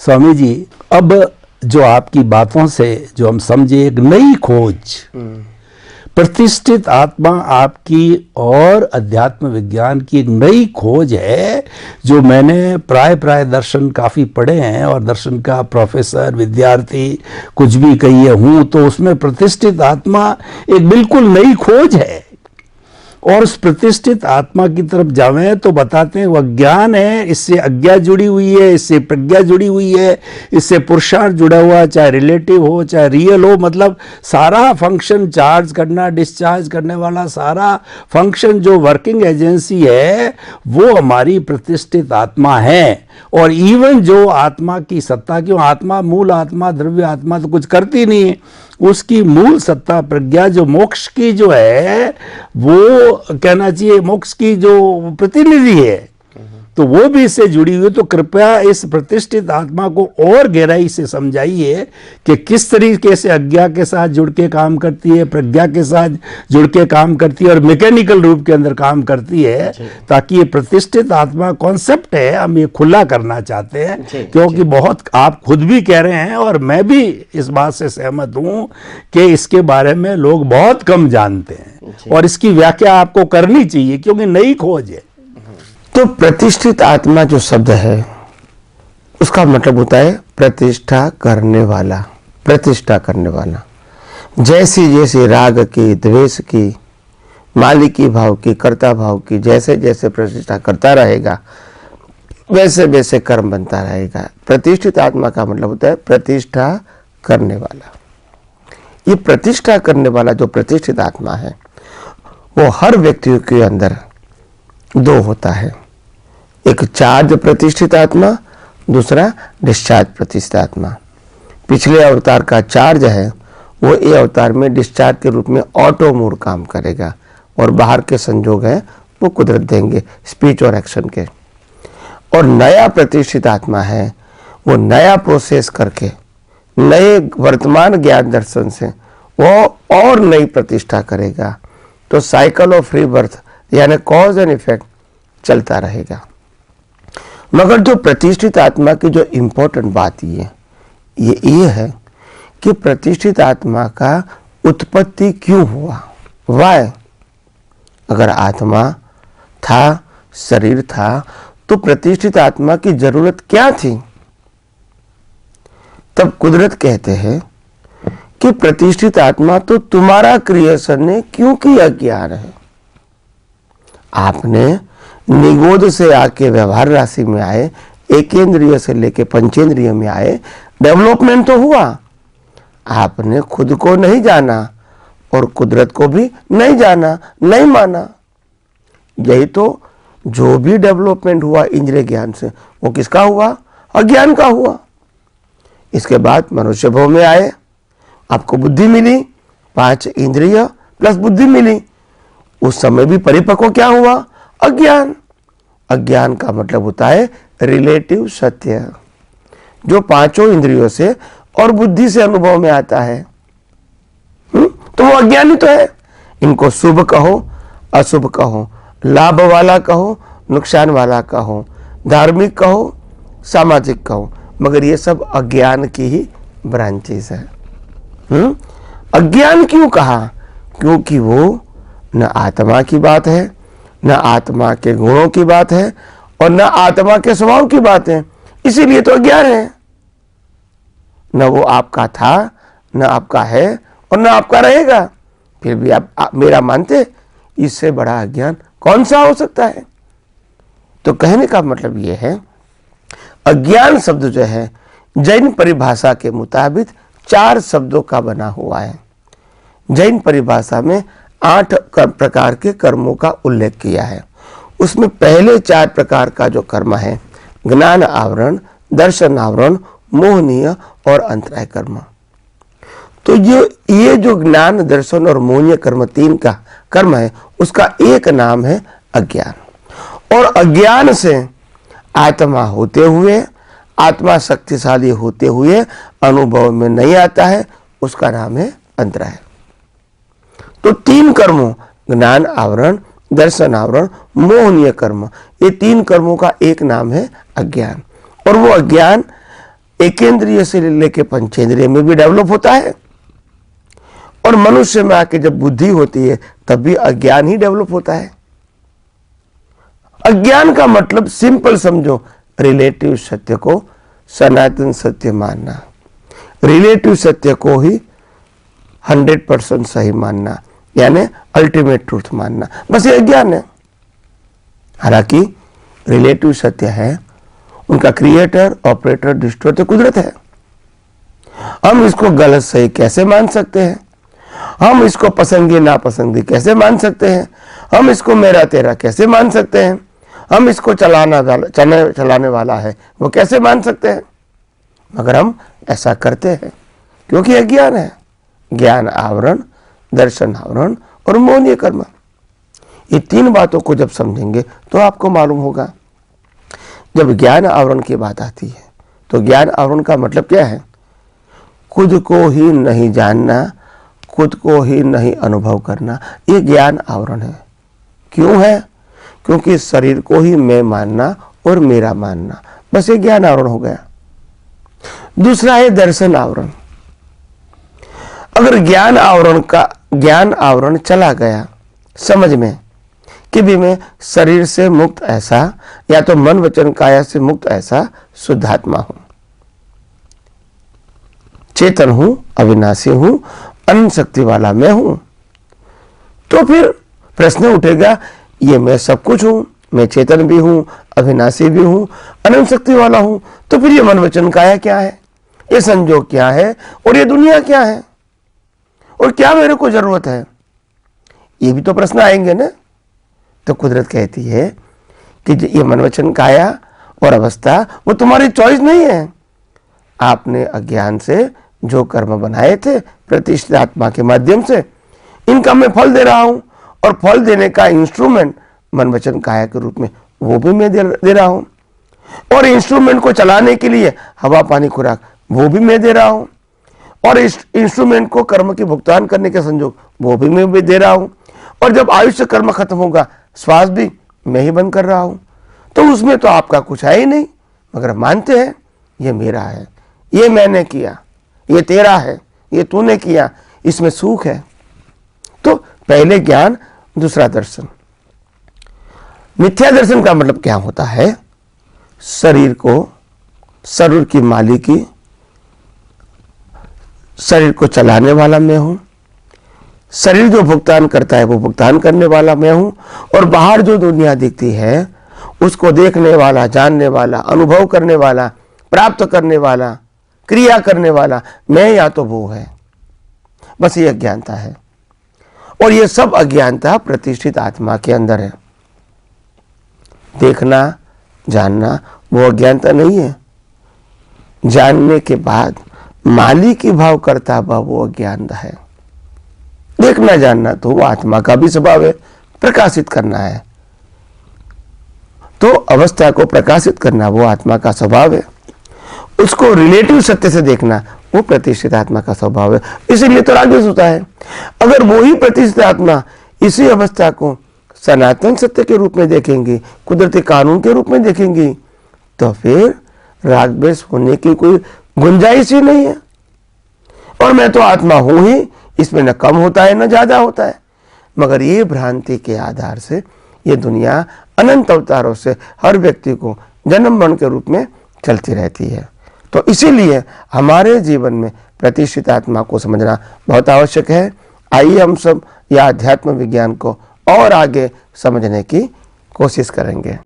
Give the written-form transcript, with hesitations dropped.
स्वामी जी, अब जो आपकी बातों से जो हम समझे एक नई खोज, प्रतिष्ठित आत्मा आपकी और अध्यात्म विज्ञान की एक नई खोज है, जो मैंने प्राय दर्शन काफ़ी पढ़े हैं और दर्शन का प्रोफेसर विद्यार्थी कुछ भी कहिए हूँ, तो उसमें प्रतिष्ठित आत्मा एक बिल्कुल नई खोज है। और उस प्रतिष्ठित आत्मा की तरफ जावें तो बताते हैं वह ज्ञान है, इससे अज्ञा जुड़ी हुई है, इससे प्रज्ञा जुड़ी हुई है, इससे पुरुषार्थ जुड़ा हुआ है, चाहे रिलेटिव हो चाहे रियल हो, मतलब सारा फंक्शन, चार्ज करना डिस्चार्ज करने वाला सारा फंक्शन जो वर्किंग एजेंसी है वो हमारी प्रतिष्ठित आत्मा है। और इवन जो आत्मा की सत्ता, क्यों आत्मा, मूल आत्मा, द्रव्य आत्मा तो कुछ करती नहीं है, उसकी मूल सत्ता प्रज्ञा जो मोक्ष की जो है, वो कहना चाहिए मोक्ष की जो प्रतिनिधि है, तो वो भी इससे जुड़ी हुई है। तो कृपया इस प्रतिष्ठित आत्मा को और गहराई से समझाइए कि किस तरीके से अज्ञा के साथ जुड़ के काम करती है, प्रज्ञा के साथ जुड़ के काम करती है और मैकेनिकल रूप के अंदर काम करती है, ताकि ये प्रतिष्ठित आत्मा कॉन्सेप्ट है, हम ये खुला करना चाहते हैं। क्योंकि बहुत आप खुद भी कह रहे हैं और मैं भी इस बात से सहमत हूं कि इसके बारे में लोग बहुत कम जानते हैं और इसकी व्याख्या आपको करनी चाहिए क्योंकि नई खोज है। तो प्रतिष्ठित आत्मा जो शब्द है उसका मतलब होता है प्रतिष्ठा करने वाला, प्रतिष्ठा करने वाला। जैसी जैसे राग की, द्वेष की, मालिकी भाव की, कर्ता भाव की, जैसे जैसे प्रतिष्ठा करता रहेगा वैसे वैसे कर्म बनता रहेगा। प्रतिष्ठित आत्मा का मतलब होता है प्रतिष्ठा करने वाला। ये प्रतिष्ठा करने वाला जो प्रतिष्ठित आत्मा है वो हर व्यक्ति के अंदर दो होता है, एक चार्ज प्रतिष्ठित आत्मा, दूसरा डिस्चार्ज प्रतिष्ठित आत्मा। पिछले अवतार का चार्ज है वो ये अवतार में डिस्चार्ज के रूप में ऑटो मोड काम करेगा और बाहर के संजोग हैं वो कुदरत देंगे, स्पीच और एक्शन के। और नया प्रतिष्ठित आत्मा है वो नया प्रोसेस करके नए वर्तमान ज्ञान दर्शन से वो और नई प्रतिष्ठा करेगा। तो साइकिल ऑफ रीबर्थ यानी कॉज एंड इफेक्ट चलता रहेगा। मगर जो प्रतिष्ठित आत्मा की जो इम्पोर्टेंट बात ये है कि प्रतिष्ठित आत्मा का उत्पत्ति क्यों हुआ, वाय। अगर आत्मा था, शरीर था, तो प्रतिष्ठित आत्मा की जरूरत क्या थी? तब कुदरत कहते हैं कि प्रतिष्ठित आत्मा तो तुम्हारा क्रिएशन ने क्यों किया ज्ञान है। आपने निगोद से आके व्यवहार राशि में आए, एकेंद्रिय से लेके पंचेंद्रिय में आए, डेवलपमेंट तो हुआ। आपने खुद को नहीं जाना और कुदरत को भी नहीं जाना, नहीं माना। यही तो जो भी डेवलपमेंट हुआ इंद्रिय ज्ञान से वो किसका हुआ? अज्ञान का हुआ। इसके बाद मनुष्य भाव में आए, आपको बुद्धि मिली, 5 इंद्रिय प्लस बुद्धि मिली। उस समय भी परिपक्व क्या हुआ? अज्ञान। अज्ञान का मतलब होता है रिलेटिव सत्य, जो 5 इंद्रियों से और बुद्धि से अनुभव में आता है। तो वो अज्ञानी तो है। इनको शुभ कहो, अशुभ कहो, लाभ वाला कहो, नुकसान वाला कहो, धार्मिक कहो, सामाजिक कहो, मगर ये सब अज्ञान की ही ब्रांचेस है। अज्ञान क्यों कहा? क्योंकि वो न आत्मा की बात है, न आत्मा के गुणों की बात है और न आत्मा के स्वभाव की बात है, इसीलिए तो अज्ञान है। न वो आपका था, न आपका है और न आपका रहेगा, फिर भी आप मेरा मानते। इससे बड़ा अज्ञान कौन सा हो सकता है? तो कहने का मतलब ये है, अज्ञान शब्द जो है जैन परिभाषा के मुताबिक 4 शब्दों का बना हुआ है। जैन परिभाषा में 8 प्रकार के कर्मों का उल्लेख किया है। उसमें पहले 4 प्रकार का जो कर्म है, ज्ञान आवरण, दर्शन आवरण, मोहनीय और अंतराय कर्म। तो ये जो ज्ञान, दर्शन और मोहनीय कर्म 3 का कर्म है, उसका एक नाम है अज्ञान। और अज्ञान से आत्मा होते हुए, आत्मा शक्तिशाली होते हुए अनुभव में नहीं आता है, उसका नाम है अंतराय। तो 3 कर्मों, ज्ञान आवरण, दर्शन आवरण, मोहनीय कर्म, ये 3 कर्मों का एक नाम है अज्ञान। और वो अज्ञान एकेंद्रिय से लेके पंचेंद्रिय में भी डेवलप होता है, और मनुष्य में आके जब बुद्धि होती है तब भी अज्ञान ही डेवलप होता है। अज्ञान का मतलब सिंपल समझो, रिलेटिव सत्य को सनातन सत्य मानना, रिलेटिव सत्य को ही 100% सही मानना, यानी अल्टीमेट ट्रूथ मानना, बस ये अज्ञान है। हालांकि रिलेटिव सत्य है, उनका क्रिएटर, ऑपरेटर, डिस्ट्रॉयर तो कुदरत है। हम इसको गलत सही कैसे मान सकते हैं? हम इसको पसंदगी नापसंदगी कैसे मान सकते हैं? हम इसको मेरा तेरा कैसे मान सकते हैं? हम इसको चलाने वाला है वो कैसे मान सकते हैं? मगर हम ऐसा करते हैं क्योंकि अज्ञान है। ज्ञान आवरण, दर्शन आवरण और मौनीय कर्म, ये तीन बातों को जब समझेंगे तो आपको मालूम होगा। जब ज्ञान आवरण की बात आती है तो ज्ञान आवरण का मतलब क्या है? खुद को ही नहीं जानना, खुद को ही नहीं अनुभव करना, ये ज्ञान आवरण है। क्यों है? क्योंकि शरीर को ही मैं मानना और मेरा मानना, बस ये ज्ञान आवरण हो गया। दूसरा है दर्शन आवरण। अगर ज्ञान आवरण चला गया समझ में कि भी मैं शरीर से मुक्त ऐसा, या तो मन वचन काया से मुक्त ऐसा शुद्धात्मा हूं, चेतन हूं, अविनाशी हूं, अनंत शक्ति वाला मैं हूं, तो फिर प्रश्न उठेगा, ये मैं सब कुछ हूं, मैं चेतन भी हूं, अविनाशी भी हूं, अनंत शक्ति वाला हूं, तो फिर ये मन वचन काया क्या है? ये संजोग क्या है? और ये दुनिया क्या है? और क्या मेरे को जरूरत है? ये भी तो प्रश्न आएंगे ना। तो कुदरत कहती है कि ये मन वचन काया और अवस्था वो तुम्हारी चॉइस नहीं है। आपने अज्ञान से जो कर्म बनाए थे प्रतिष्ठित आत्मा के माध्यम से, इनका मैं फल दे रहा हूं, और फल देने का इंस्ट्रूमेंट मन वचन काया के रूप में वो भी मैं दे रहा हूं, और इंस्ट्रूमेंट को चलाने के लिए हवा पानी खुराक वो भी मैं दे रहा हूं, और इस इंस्ट्रूमेंट को कर्म की भुगतान करने के संजोग वो भी मैं भी दे रहा हूं, और जब आयुष्य कर्म खत्म होगा श्वास भी मैं ही बंद कर रहा हूं। तो उसमें तो आपका कुछ है ही नहीं, मगर मानते हैं ये मेरा है, ये मैंने किया, ये तेरा है, ये तूने किया, इसमें सुख है। तो पहले ज्ञान, दूसरा दर्शन। मिथ्या दर्शन का मतलब क्या होता है? शरीर को, शरीर की मालिकी, शरीर को चलाने वाला मैं हूं, शरीर जो भुगतान करता है वो भुगतान करने वाला मैं हूं, और बाहर जो दुनिया दिखती है उसको देखने वाला, जानने वाला, अनुभव करने वाला, प्राप्त करने वाला, क्रिया करने वाला मैं या तो वो है। बस ये अज्ञानता है, और ये सब अज्ञानता प्रतिष्ठित आत्मा के अंदर है। देखना, जानना वो अज्ञानता नहीं है। जानने के बाद मालिकी भाव करता हुआ वो अज्ञानता है। देखना जानना तो वो आत्मा का भी स्वभाव है, प्रकाशित करना है, तो अवस्था को प्रकाशित करना वो आत्मा का स्वभाव है। उसको रिलेटिव सत्य से देखना वो प्रतिष्ठित आत्मा का स्वभाव है। इसीलिए तो राग होता है। अगर वो ही प्रतिष्ठित आत्मा इसी अवस्था को सनातन सत्य के रूप में देखेंगी, कुदरती कानून के रूप में देखेंगी, तो फिर राग द्वेष होने की कोई गुंजाइश ही नहीं है। और मैं तो आत्मा हूं ही, इसमें न कम होता है न ज्यादा होता है। मगर ये भ्रांति के आधार से ये दुनिया अनंत अवतारों से हर व्यक्ति को जन्म मरण के रूप में चलती रहती है। तो इसीलिए हमारे जीवन में प्रतिष्ठित आत्मा को समझना बहुत आवश्यक है। आइए हम सब यह अध्यात्म विज्ञान को और आगे समझने की कोशिश करेंगे।